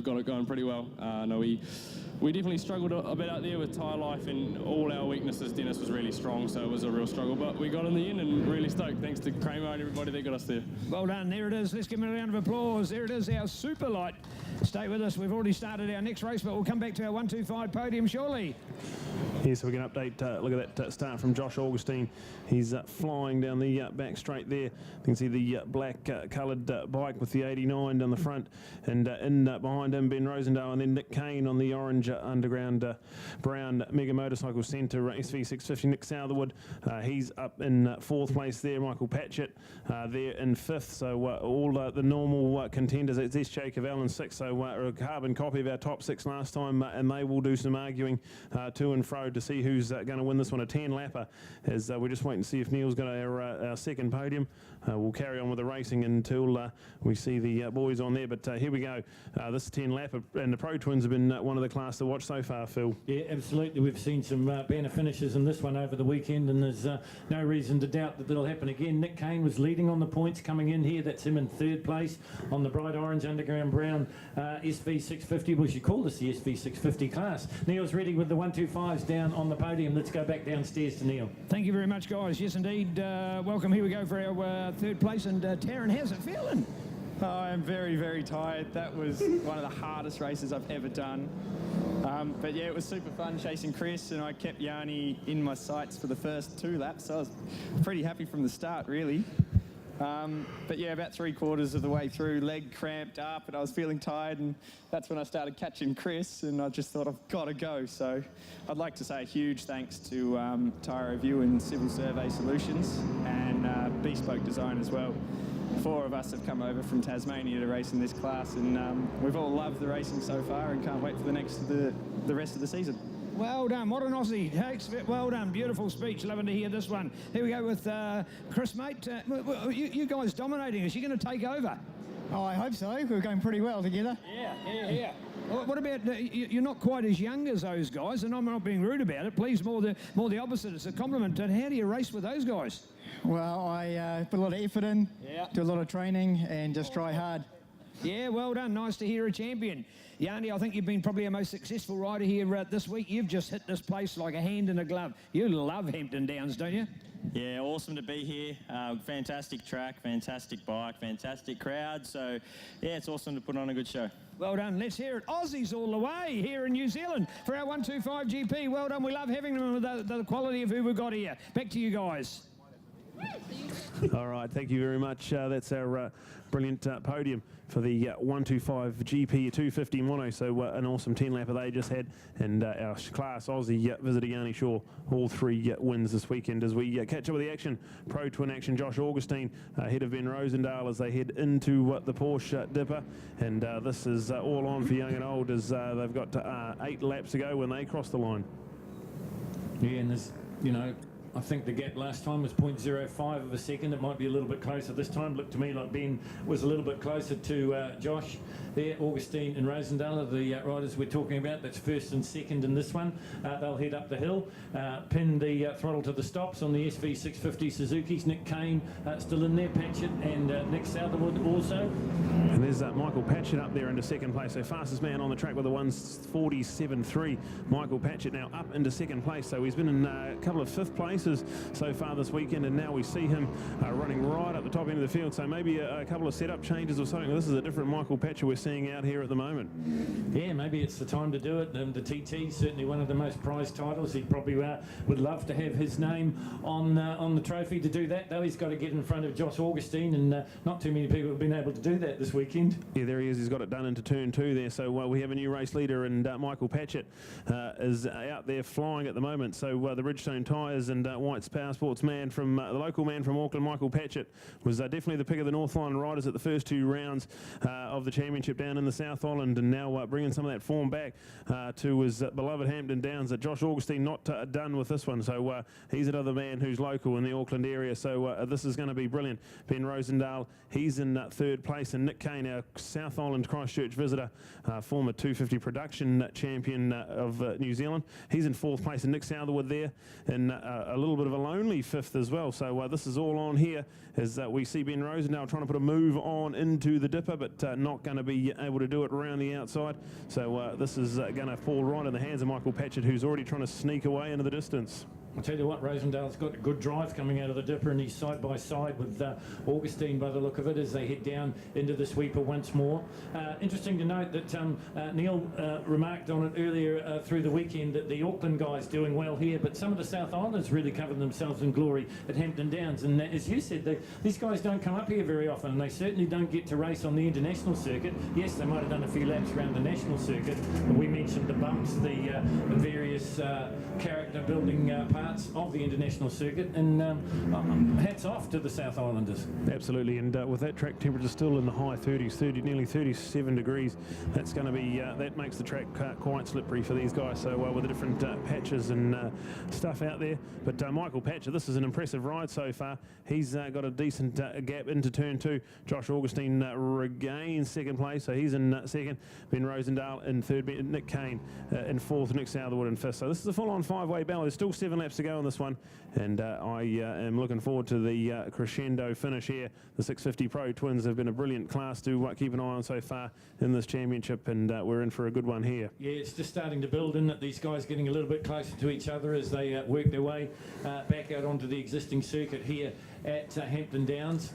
We've got it going pretty well. No, we definitely struggled a bit out there with tyre life and all our weaknesses. Dennis was really strong, so it was a real struggle, but we got in the end and really stoked. Thanks to Kramer and everybody that got us there. Well done. There it is. Let's give him a round of applause. There it is, our super light. Stay with us. We've already started our next race, but we'll come back to our 125 podium shortly. Yeah, so we can update, look at that start from Josh Augustine. He's flying down the back straight there. You can see the black coloured bike with the 89 down the front, and in behind him Ben Rosendale, and then Nick Kane on the orange underground brown Mega Motorcycle Centre SV650. Nick Southerwood, he's up in fourth place there. Michael Patchett there in fifth. So all the normal contenders. It's SJ Cavell in sixth, so a carbon copy of our top six last time, and they will do some arguing to and fro to see who's going to win this one. A 10-lapper, as we're just waiting to see if Neil's got our second podium. We'll carry on with the racing until we see the boys on there, but here we go. This 10-lapper, and the Pro Twins have been one of the class to watch so far, Phil. Yeah, absolutely. We've seen some banner finishes in this one over the weekend, and there's no reason to doubt that that'll happen again. Nick Kane was leading on the points coming in here. That's him in third place on the bright orange underground brown SV650. We should call this the SV650 class. Neil's ready with the 125s down on the podium. Let's go back downstairs to Neil. Thank you very much, guys. Yes, indeed. Welcome. Here we go for our third place. And Taryn, how's it feeling? Oh, I'm very, very tired. That was one of the hardest races I've ever done. But yeah, it was super fun chasing Chris, and I kept Yanni in my sights for the first 2 laps. So I was pretty happy from the start, really. But yeah, about 3/4 of the way through, leg cramped up, and I was feeling tired, and that's when I started catching Chris, and I just thought, I've got to go. So I'd like to say a huge thanks to Tyre Review and Civil Survey Solutions, and Bespoke Design as well. 4 of us have come over from Tasmania to race in this class, and we've all loved the racing so far and can't wait for the rest of the season. Well done. What an Aussie. Well done. Beautiful speech. Loving to hear this one. Here we go with Chris, mate. You guys dominating us. You're going to take over. Oh, I hope so. We're going pretty well together. Yeah. What about, you're not quite as young as those guys, and I'm not being rude about it. Please, more the opposite. It's a compliment. And how do you race with those guys? Well, I put a lot of effort in, do a lot of training, and just try hard. Yeah, well done. Nice to hear a champion. Yanni, I think you've been probably our most successful rider here this week. You've just hit this place like a hand in a glove. You love Hampton Downs, don't you? Yeah, awesome to be here. Fantastic track, fantastic bike, fantastic crowd. So, yeah, it's awesome to put on a good show. Well done. Let's hear it. Aussies all the way here in New Zealand for our 125 GP. Well done. We love having them with the quality of who we've got here. Back to you guys. All right, thank you very much. That's our brilliant podium for the 125 GP 250 mono. So an awesome 10-lapper they just had, and our class Aussie visitor Yanni Shaw, all 3 wins this weekend. As we catch up with the action, Pro Twin action, Josh Augustine ahead of Ben Rosendale as they head into the Porsche Dipper, and this is all on for young and old as they've got 8 laps to go when they cross the line. Yeah, and there's, I think the gap last time was 0.05 of a second. It might be a little bit closer this time. Looked to me like Ben was a little bit closer to Josh there. Augustine and Rosendale are the riders we're talking about. That's first and second in this one. They'll head up the hill, pin the throttle to the stops on the SV650 Suzuki's. Nick Kane still in there, Patchett and Nick Southerwood also. And there's Michael Patchett up there into second place. So fastest man on the track with a 1:47.3. Michael Patchett now up into second place. So he's been in a couple of 5th place so far this weekend, and now we see him running right up the top end of the field. So maybe a couple of setup changes or something. This is a different Michael Patchett we're seeing out here at the moment. Yeah, maybe it's the time to do it. The TT, certainly one of the most prized titles. He probably would love to have his name on the trophy. To do that, though, he's got to get in front of Josh Augustine, and not too many people have been able to do that this weekend. Yeah, there he is. He's got it done into turn 2 there. So we have a new race leader, and Michael Patchett is out there flying at the moment. So the Bridgestone tyres and White's Power Sports man from the local man from Auckland, Michael Patchett, was definitely the pick of the North Island riders at the first 2 rounds of the championship down in the South Island, and now bringing some of that form back to his beloved Hampton Downs. Josh Augustine not done with this one, so he's another man who's local in the Auckland area, so this is going to be brilliant. Ben Rosendale, he's in 3rd place, and Nick Kane, our South Island Christchurch visitor, former 250 production champion of New Zealand, he's in 4th place, and Nick Southerwood there in a little bit of a lonely fifth as well. So this is all on here as we see Ben Rosendale trying to put a move on into the dipper, but not going to be able to do it around the outside. So this is going to fall right in the hands of Michael Patchett, who's already trying to sneak away into the distance. I'll tell you what, Rosendale's got a good drive coming out of the dipper, and he's side by side with Augustine by the look of it as they head down into the sweeper once more. Interesting to note that Neil remarked on it earlier through the weekend that the Auckland guys doing well here, but some of the South Islanders really covered themselves in glory at Hampton Downs. And as you said, these guys don't come up here very often, and they certainly don't get to race on the international circuit. Yes, they might have done a few laps around the national circuit, but we mentioned the bumps, the various character building parts of the international circuit, and hats off to the South Islanders. Absolutely, and with that track temperature still in the high 30s, nearly 37 degrees, that's going to be that makes the track quite slippery for these guys. So with the different patches and stuff out there, but Michael Patchett, this is an impressive ride so far. He's got a decent gap into turn 2. Josh Augustine regains second place, so he's in second. Ben Rosendale in third. Nick Kane in fourth. Nick Southerwood in fifth. So this is a full-on 5-way battle. There's still 7 laps to go on this one, and I am looking forward to the crescendo finish here. The 650 Pro Twins have been a brilliant class to keep an eye on so far in this championship, and we're in for a good one here. Yeah, it's just starting to build in that these guys getting a little bit closer to each other as they work their way back out onto the existing circuit here at Hampton Downs.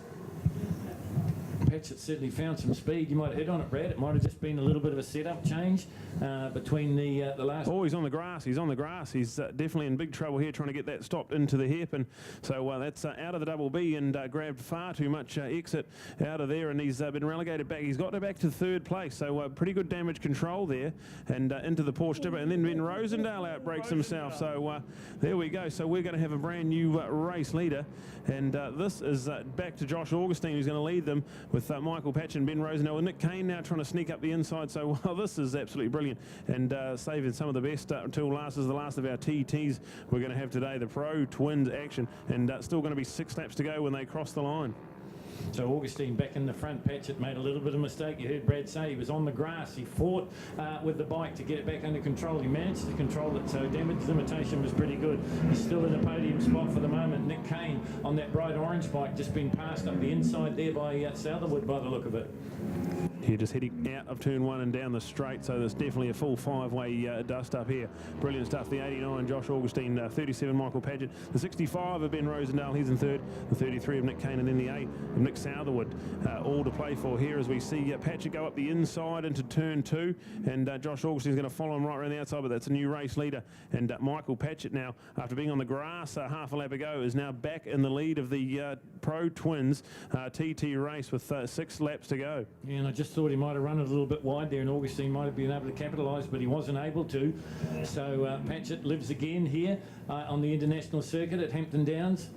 Patchett certainly found some speed. You might have hit on it, Brad. It might have just been a little bit of a setup change between the last. Oh, he's on the grass. He's on the grass. He's definitely in big trouble here trying to get that stopped into the hairpin. So that's out of the double B and grabbed far too much exit out of there, and he's been relegated back. He's got to back to third place. So pretty good damage control there, and into the Porsche dipper. And then Ben Rosendale outbreaks himself. So there we go. So we're going to have a brand new race leader, and this is back to Josh Augustine, who's going to lead them with Michael Patchett and Ben Rosendale, and Nick Kane now trying to sneak up the inside. So this is absolutely brilliant, and saving some of the best until last is the last of our TTs we're going to have today, the Pro Twins action, and still going to be 6 laps to go when they cross the line. So Augustine back in the front. Patchett made a little bit of a mistake. You heard Brad say he was on the grass. He fought with the bike to get it back under control. He managed to control it, so damage limitation was pretty good. He's still in a podium spot for the moment. Nick Kane on that bright orange bike just been passed up the inside there by Southerwood by the look of it. Here just heading out of turn 1 and down the straight, so there's definitely a full 5-way dust up here. Brilliant stuff. The 89 Josh Augustine, 37 Michael Patchett, the 65 of Ben Rosendale, he's in third, the 33 of Nick Kane, and then the 8 of Nick Southerwood, all to play for here as we see Patchett go up the inside into turn 2, and Josh Augustine's going to follow him right around the outside, but that's a new race leader. And Michael Patchett now, after being on the grass half a lap ago, is now back in the lead of the Pro Twins TT race with 6 laps to go. Yeah, and I just thought he might have run it a little bit wide there, and Augustine might have been able to capitalise, but he wasn't able to. So Patchett lives again here on the international circuit at Hampton Downs.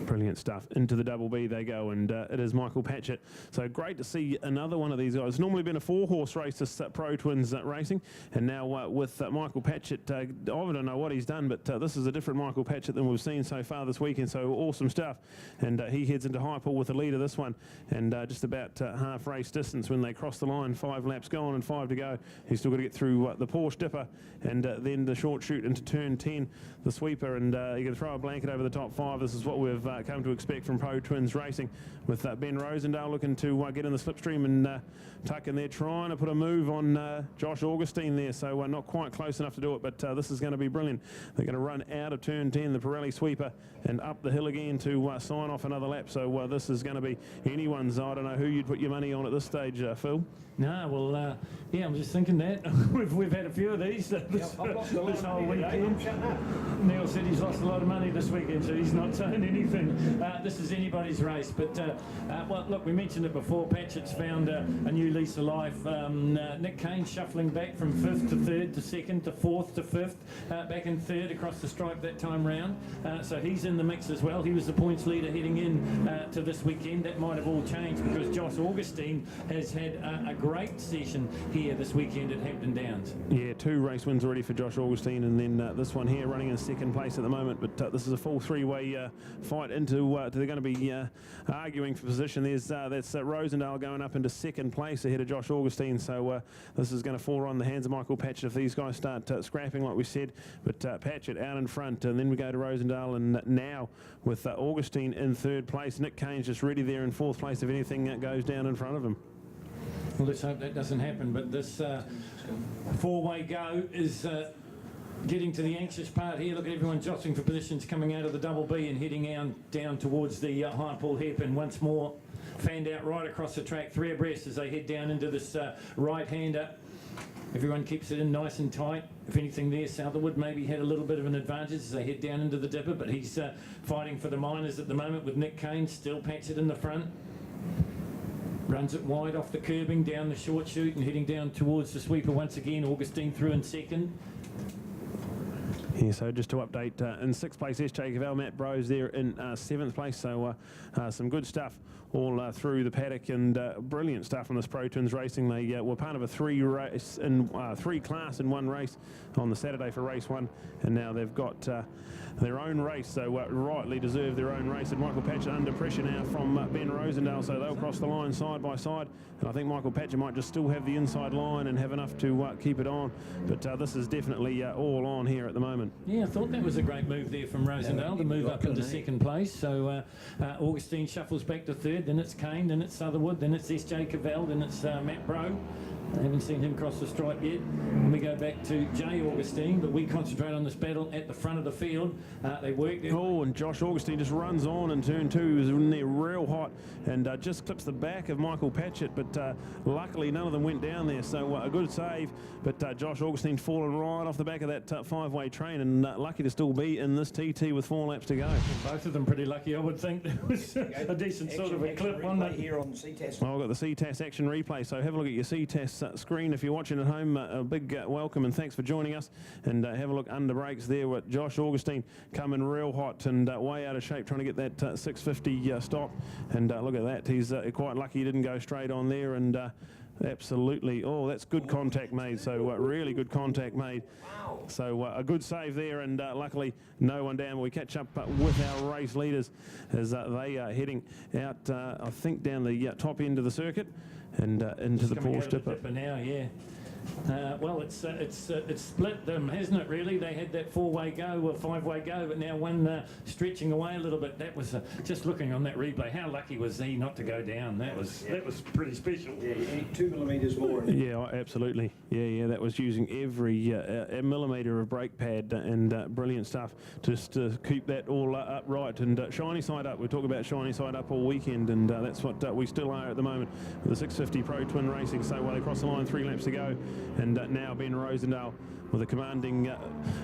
Brilliant stuff. Into the double B they go, and it is Michael Patchett. So great to see another one of these guys. It's normally been a 4-horse race, this Pro Twins racing, and now with Michael Patchett, I don't know what he's done, but this is a different Michael Patchett than we've seen so far this weekend, so awesome stuff. And he heads into Highpool with the lead of this one, and just about half race distance when they cross the line. 5 laps gone and 5 to go. He's still got to get through the Porsche dipper, and then the short shoot into turn 10, the sweeper, and you can throw a blanket over the top 5. This is what we've come to expect from Pro Twins racing, with Ben Rosendale looking to get in the slipstream and tuck in there, trying to put a move on Josh Augustine there, so not quite close enough to do it, but this is going to be brilliant. They're going to run out of turn 10, the Pirelli sweeper, and up the hill again to sign off another lap, so this is going to be anyone's. I don't know who you'd put your money on at this stage, Phil. No, well, yeah, I'm just thinking that. we've had a few of these this whole weekend. Neil said he's lost a lot of money this weekend, so he's not saying anything. This is anybody's race, but well, look, we mentioned it before. Patchett's found a new lease of life. Nick Kane shuffling back from 5th to 3rd to 2nd to 4th to 5th, back in 3rd across the stripe that time round. So he's in the mix as well. He was the points leader heading in to this weekend. That might have all changed because Josh Augustine has had a great session here this weekend at Hampton Downs. Yeah, 2 race wins already for Josh Augustine, and then this one here running in 2nd place at the moment, but this is a full 3-way fight in they're going to be arguing for position. That's Rosendale going up into second place ahead of Josh Augustine. So this is going to fall on the hands of Michael Patchett if these guys start scrapping like we said. But Patchett out in front, and then we go to Rosendale, and now with Augustine in third place. Nick Kane's just ready there in fourth place if anything goes down in front of him. Well, let's hope that doesn't happen. But this four-way go is getting to the anxious part here. Look at everyone jostling for positions coming out of the double B and heading down towards the high pull hairpin once more. Fanned out right across the track, three abreast as they head down into this right-hander. Everyone keeps it in nice and tight. If anything there, Southerwood maybe had a little bit of an advantage as they head down into the dipper, but he's fighting for the minors at the moment with Nick Kane still Patchett in the front. Runs it wide off the curbing, down the short chute and heading down towards the sweeper once again. Augustine through in second. Yeah, so just to update, in sixth place, SJ Cavell, Matt Brose there in seventh place. So some good stuff all through the paddock, and brilliant stuff on this Pro Twins racing. They were part of a three class in one race on the Saturday for race one, and now they've got their own race, so rightly deserve their own race. And Michael Patchett under pressure now from Ben Rosendale, so they'll cross the line side by side, and I think Michael Patchett might just still have the inside line and have enough to keep it on, but this is definitely all on here at the moment. Yeah, I thought that was a great move there from Rosendale to move up into second place. So Augustine shuffles back to third, then it's Kane, then it's Southerwood, then it's SJ Cavell, then it's Matt Bro. I haven't seen him cross the stripe yet. And we go back to Jay Augustine, but we concentrate on this battle at the front of the field. They work there. Oh, and Josh Augustine just runs on in turn two. He was in there real hot and just clips the back of Michael Patchett, but luckily none of them went down there. So a good save, but Josh Augustine fallen right off the back of that five-way train, and lucky to still be in this TT with 4 laps to go. Both of them pretty lucky, I would think. There was a decent sort of a clip, wasn't it? Here on Ctas. Well, I've got the Ctas action replay, so have a look at your Ctas screen if you're watching at home. A big welcome and thanks for joining us, and have a look under brakes there with Josh Augustine coming real hot and way out of shape trying to get that 650 stop, and look at that, he's quite lucky he didn't go straight on there, and absolutely, oh, that's good contact made, so really good contact made. So a good save there, and luckily no one down. We catch up with our race leaders as they are heading out, I think, down the top end of the circuit and into the Porsche dipper now, yeah. Well, it's split them, hasn't it, really? They had that four-way go, or five-way go, but now one stretching away a little bit. That was, just looking on that replay, how lucky was he not to go down? That was pretty special. Yeah, you need 2 millimetres more. Yeah, absolutely. Yeah, that was using every millimetre of brake pad, and brilliant stuff just to keep that all upright and shiny side up. We talk about shiny side up all weekend, and that's what we still are at the moment with the 650 Pro Twin Racing. So they cross the line 3 laps to go, and now Ben Rosendale with a commanding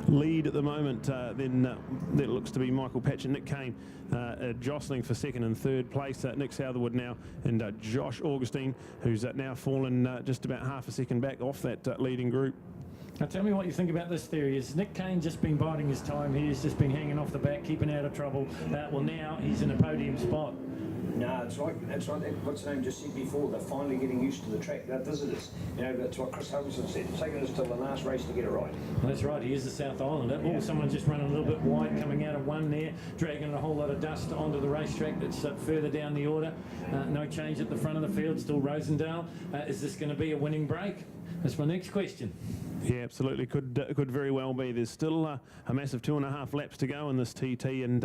lead at the moment. Then that looks to be Michael Patchett, Nick Kane jostling for second and third place. Nick Southerwood now, and Josh Augustine, who's now fallen just about half a second back off that leading group. Now tell me what you think about this theory. Has Nick Kane just been biding his time here? He's just been hanging off the back, keeping out of trouble. Well, now he's in a podium spot. No, it's like what's the name just said before. They're finally getting used to the track. That visitors, that's what Chris Hutchinson said. It's taken us till the last race to get it right. Well, that's right. He is the South Islander. Yeah. Oh, someone's just running a little bit wide, coming out of one there, dragging a whole lot of dust onto the racetrack. That's further down the order. No change at the front of the field. Still Rosendale. Is this going to be a winning break? That's my next question. Yeah, absolutely. Could very well be. There's still a massive 2.5 laps to go in this TT, and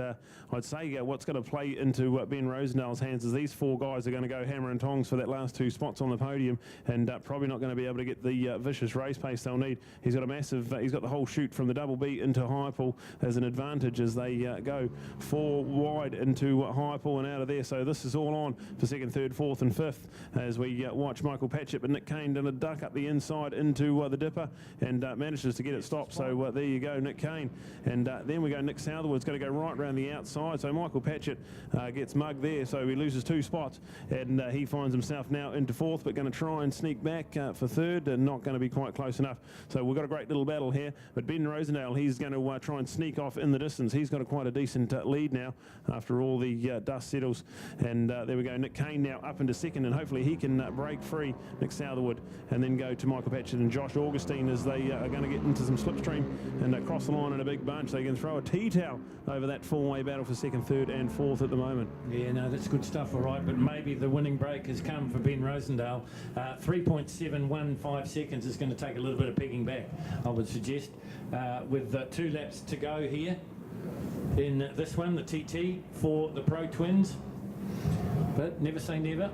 I'd say what's going to play into Ben Rosendale's hands is these 4 guys are going to go hammer and tongs for that last 2 spots on the podium, and probably not going to be able to get the vicious race pace they'll need. He's got a massive, he's got the whole chute from the double B into high pull as an advantage as they go 4 wide into high pull and out of there. So this is all on for second, third, fourth and fifth as we watch Michael Patchett, but Nick Kane done a duck up the inside into the dipper and manages to get it stopped. So there you go, Nick Kane. And then we go Nick Southerwood's going to go right around the outside. So Michael Patchett gets mugged there. So so he loses 2 spots, and he finds himself now into 4th, but going to try and sneak back for 3rd, and not going to be quite close enough. So we've got a great little battle here, but Ben Rosendale, he's going to try and sneak off in the distance. He's got quite a decent lead now after all the dust settles, and there we go. Nick Kane now up into 2nd, and hopefully he can break free Nick Southerwood and then go to Michael Patchett and Josh Augustine as they are going to get into some slipstream and cross the line in a big bunch. They can throw a tea towel over that 4-way battle for 2nd, 3rd and 4th at the moment. Yeah, no, that's good stuff, all right, but maybe the winning break has come for Ben Rosendale. 3.715 seconds is going to take a little bit of pegging back, I would suggest, with 2 laps to go here in this one, the TT for the Pro Twins, but never say never.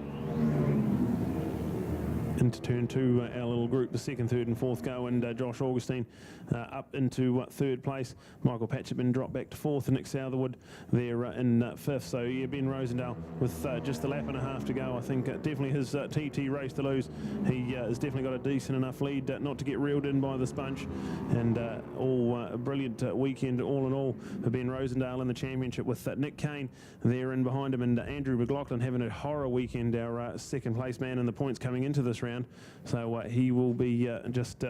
Into turn 2, our little group, the 2nd, 3rd and 4th go, and Josh Augustine up into 3rd place. Michael Patchett been dropped back to 4th, and Nick Southerwood there in 5th. So yeah, Ben Rosendale with just a lap and a half to go. I think definitely his TT race to lose. He has definitely got a decent enough lead not to get reeled in by this bunch, and all a brilliant weekend all in all for Ben Rosendale in the championship, with Nick Kane there in behind him, and Andrew McLaughlin having a horror weekend, our 2nd place man in the points coming into this round. So he will be just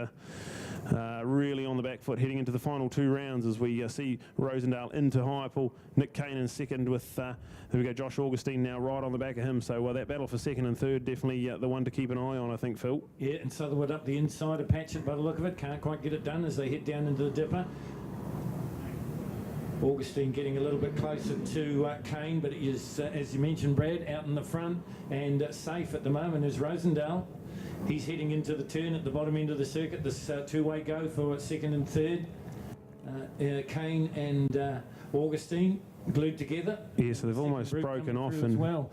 really on the back foot heading into the final 2 rounds as we see Rosendale into Highpool, Nick Kane in 2nd with, there we go, Josh Augustine now right on the back of him. So that battle for 2nd and 3rd, definitely the one to keep an eye on, I think, Phil. Yeah, and Southerwood up the inside of Patchett by the look of it. Can't quite get it done as they head down into the dipper. Augustine getting a little bit closer to Kane, but he is, as you mentioned, Brad, out in the front and safe at the moment is Rosendale. He's heading into the turn at the bottom end of the circuit, this 2-way go for 2nd and 3rd. Kane and Augustine glued together. Yeah, so they've almost broken off. And well,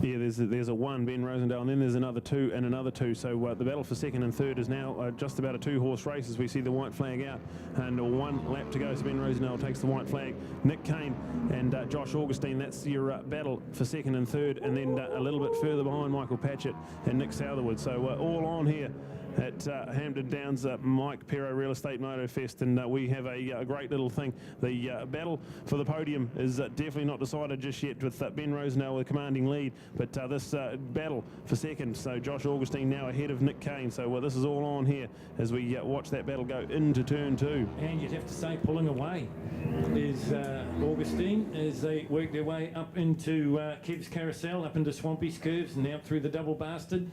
yeah, there's a 1, Ben Rosendale, and then there's another 2 and another 2. So the battle for 2nd and 3rd is now just about a 2-horse race as we see the white flag out, and 1 lap to go. So Ben Rosendale takes the white flag. Nick Kane and Josh Augustine, that's your battle for 2nd and 3rd, and then a little bit further behind Michael Patchett and Nick Southerwood. So all on here at Hampton Downs Mike Pero Real Estate Moto Fest, and we have a great little thing. The battle for the podium is definitely not decided just yet, with Ben Rosendale with a commanding lead, but this battle for 2nd, so Josh Augustine now ahead of Nick Kane. So this is all on here as we watch that battle go into turn 2. And you'd have to say pulling away is Augustine as they work their way up into Kev's Carousel, up into Swampy's Curves, and now through the double bastard.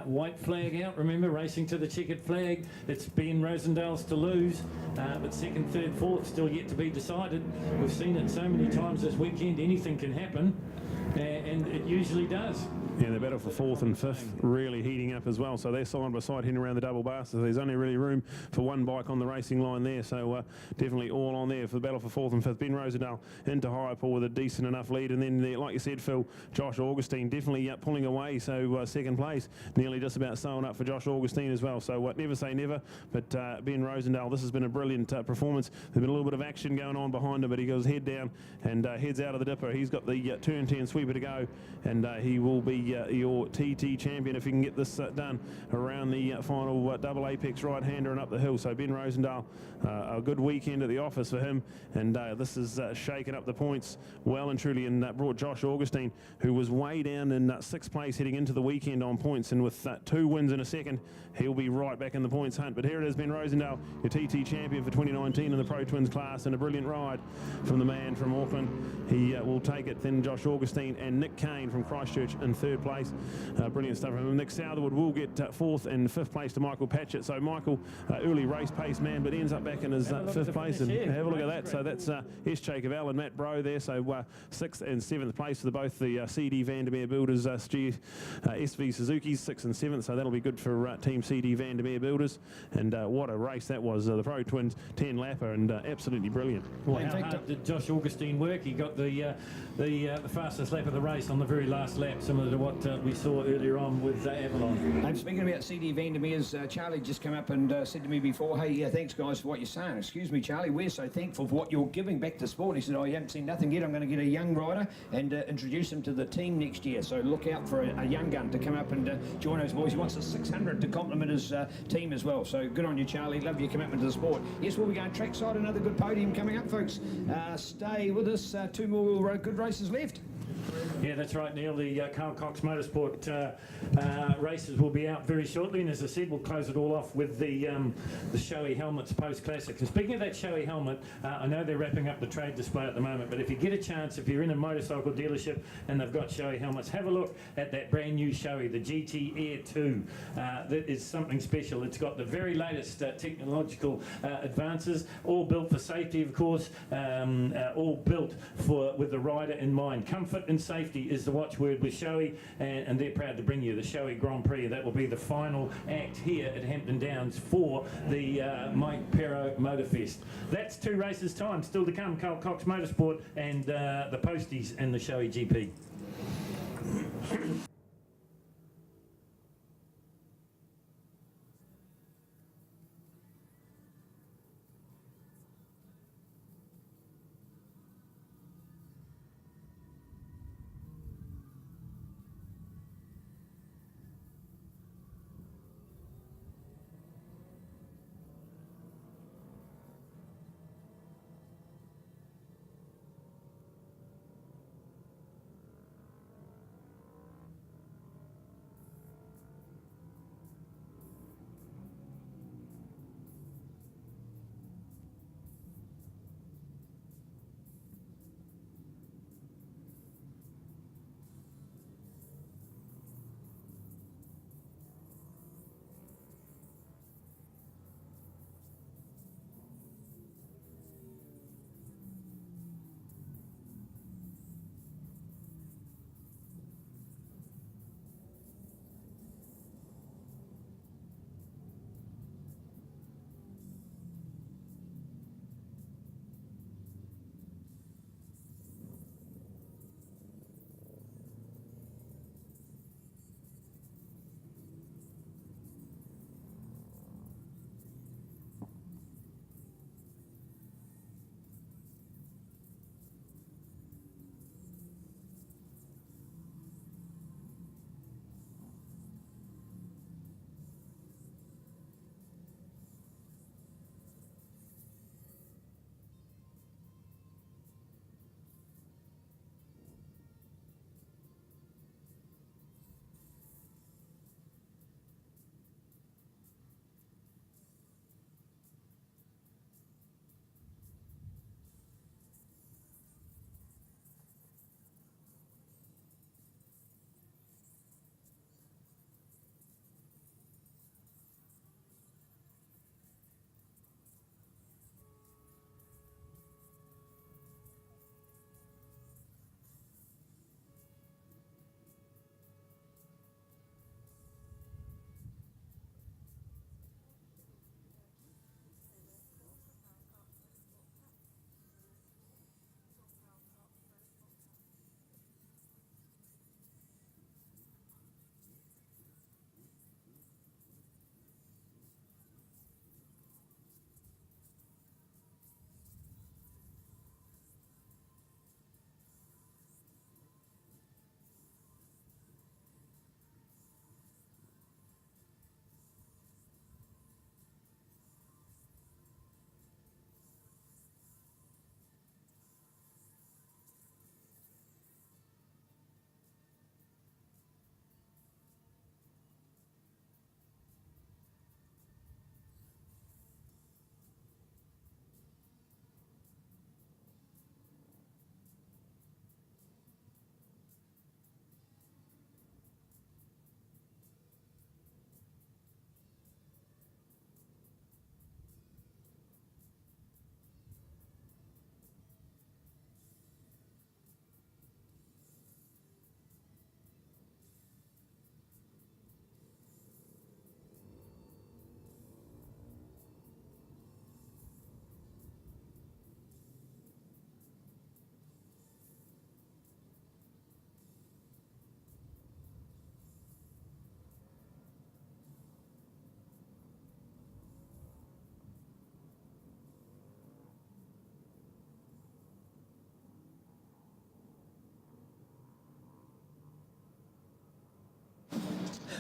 White flag out, remember, racing to the checkered flag. It's Ben Rosendale's to lose, but 2nd, 3rd, 4th still yet to be decided. We've seen it so many times this weekend, anything can happen, and it usually does. Yeah, the battle for 4th and 5th really heating up as well. So they're side by side heading around the double bastard. There's only really room for 1 bike on the racing line there. So definitely all on there for the battle for 4th and 5th. Ben Rosendale into Highpool with a decent enough lead. And then, like you said, Phil, Josh Augustine definitely pulling away. So 2nd place, nearly just about sewn up for Josh Augustine as well. So never say never. But Ben Rosendale, this has been a brilliant performance. There's been a little bit of action going on behind him, but he goes head down and heads out of the dipper. He's got the turn 10 sweeper to go, and he will be your TT champion if he can get this done around the final double apex right-hander and up the hill. So Ben Rosendale, a good weekend at the office for him, and this is shaking up the points well and truly, and brought Josh Augustine, who was way down in 6th place heading into the weekend on points, and with 2 wins in a second, he'll be right back in the points hunt. But here it is, Ben Rosendale, your TT champion for 2019 in the Pro Twins class, and a brilliant ride from the man from Auckland. He will take it. Then Josh Augustine and Nick Kane from Christchurch in 3rd place. Brilliant stuff from him. Nick Southerwood will get 4th and 5th place to Michael Patchett. So Michael, early race pace man, but ends up back in his 5th place. And have a look at that. So that's S. Jacob Allen, Matt Bro there. So 6th and 7th place for both the CD Vandermeer Builders, SV Suzuki's 6th and 7th. So that'll be good for Team CD Vandermeer Builders. And what a race that was. The Pro Twins 10 lapper, and absolutely brilliant. Well, how hard did Josh Augustine work? He got the fastest lap of the race on the very last lap, similar to what we saw earlier on with Avalon. I'm speaking about CD Vandermeer's. Charlie just come up and said to me before, hey, thanks guys for what you're saying. Excuse me, Charlie, we're so thankful for what you're giving back to sport. He said, I haven't seen nothing yet. I'm going to get a young rider and introduce him to the team next year. So look out for a young gun to come up and join those boys. He wants a 600 to complement his team as well. So good on you, Charlie. Love your commitment to the sport. Yes, we'll be going trackside. Another good podium coming up, folks. Stay with us. 2 more good races left. Yeah, that's right, Neil. The Carl Cox Motorsport races will be out very shortly, and as I said, we'll close it all off with the Shoei helmets post-classic. And speaking of that Shoei helmet, I know they're wrapping up the trade display at the moment, but if you get a chance, if you're in a motorcycle dealership and they've got Shoei helmets, have a look at that brand new Shoei, the GT Air 2. That is something special. It's got the very latest technological advances, all built for safety, of course, all built with the rider in mind. Comfort and safety is the watchword with Shoei, and they're proud to bring you the Shoei Grand Prix. That will be the final act here at Hampton Downs for the Mike Pero Motorfest. That's 2 races time still to come. Carl Cox Motorsport and the Posties and the Shoei GP.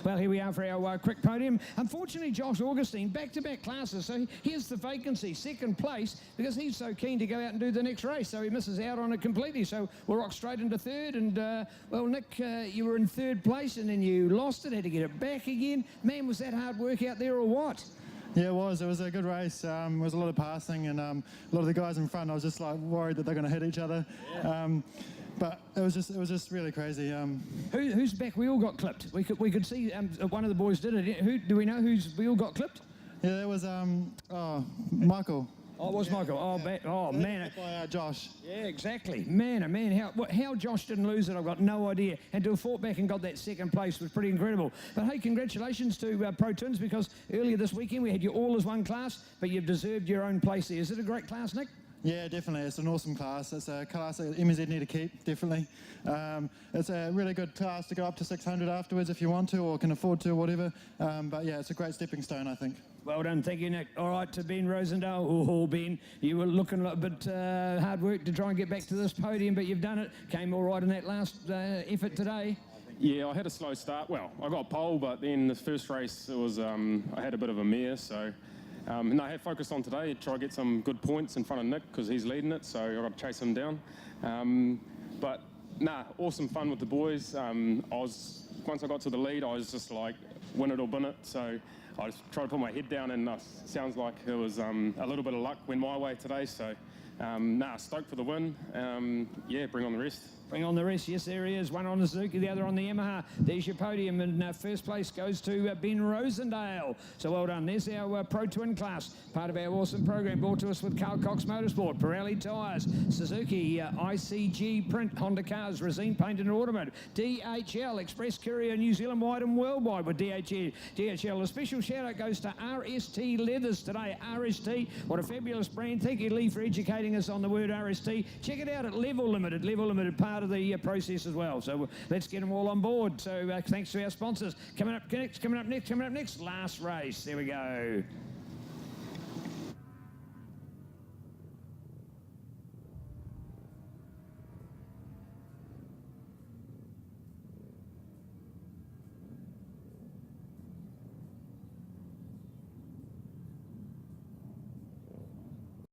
Well, here we are for our quick podium. Unfortunately, Josh Augustine, back-to-back classes, so here's the vacancy, second place, because he's so keen to go out and do the next race, so he misses out on it completely. So we'll rock straight into third, and well, Nick, you were in third place, and then you lost it, had to get it back again. Man, was that hard work out there or what? Yeah, it was. It was a good race. It was a lot of passing, and a lot of the guys in front, I was just like worried that they're going to hit each other. Yeah. But it was just really crazy. Whose back wheel got clipped? We could see one of the boys did it. Who do we know whose wheel got clipped? Yeah, it was Michael. Oh, it was Michael. Oh, man. By Josh. Yeah, exactly. Man, oh man, how Josh didn't lose it, I've got no idea. And to have fought back and got that second place was pretty incredible. But hey, congratulations to Pro Twins, because earlier this weekend we had you all as one class, but you've deserved your own place there. Is it a great class, Nick? Yeah, definitely. It's an awesome class. It's a class that MZ need to keep, definitely. It's a really good class to go up to 600 afterwards if you want to or can afford to or whatever. But yeah, it's a great stepping stone, I think. Well done, thank you, Nick. All right, to Ben Rosendale. Oh, Ben, you were looking a bit hard work to try and get back to this podium, but you've done it. Came all right in that last effort today. Yeah, I had a slow start. Well, I got pole, but then the first race, it was I had a bit of a mare, so... and I had focused on today, try to get some good points in front of Nick, because he's leading it, so I've got to chase him down. But, nah, awesome fun with the boys. Once I got to the lead, I was just like, win it or bin it, so... I just tried to put my head down, and sounds like it was a little bit of luck went my way today. So, stoked for the win. Yeah, bring on the rest. Bring on the rest. Yes, there he is. One on the Suzuki, the other on the Yamaha. There's your podium, and first place goes to Ben Rosendale. So well done. There's our Pro Twin class, part of our awesome program brought to us with Carl Cox Motorsport, Pirelli Tyres, Suzuki, ICG Print, Honda Cars, Resine Paint and Automotive, DHL, Express Courier, New Zealand wide and worldwide with DHL. A special shout out goes to RST Leathers today. RST, what a fabulous brand. Thank you, Lee, for educating us on the word RST. Check it out at Level Limited, part of the process as well. So let's get them all on board. So thanks to our sponsors. Coming up next, last race. There we go.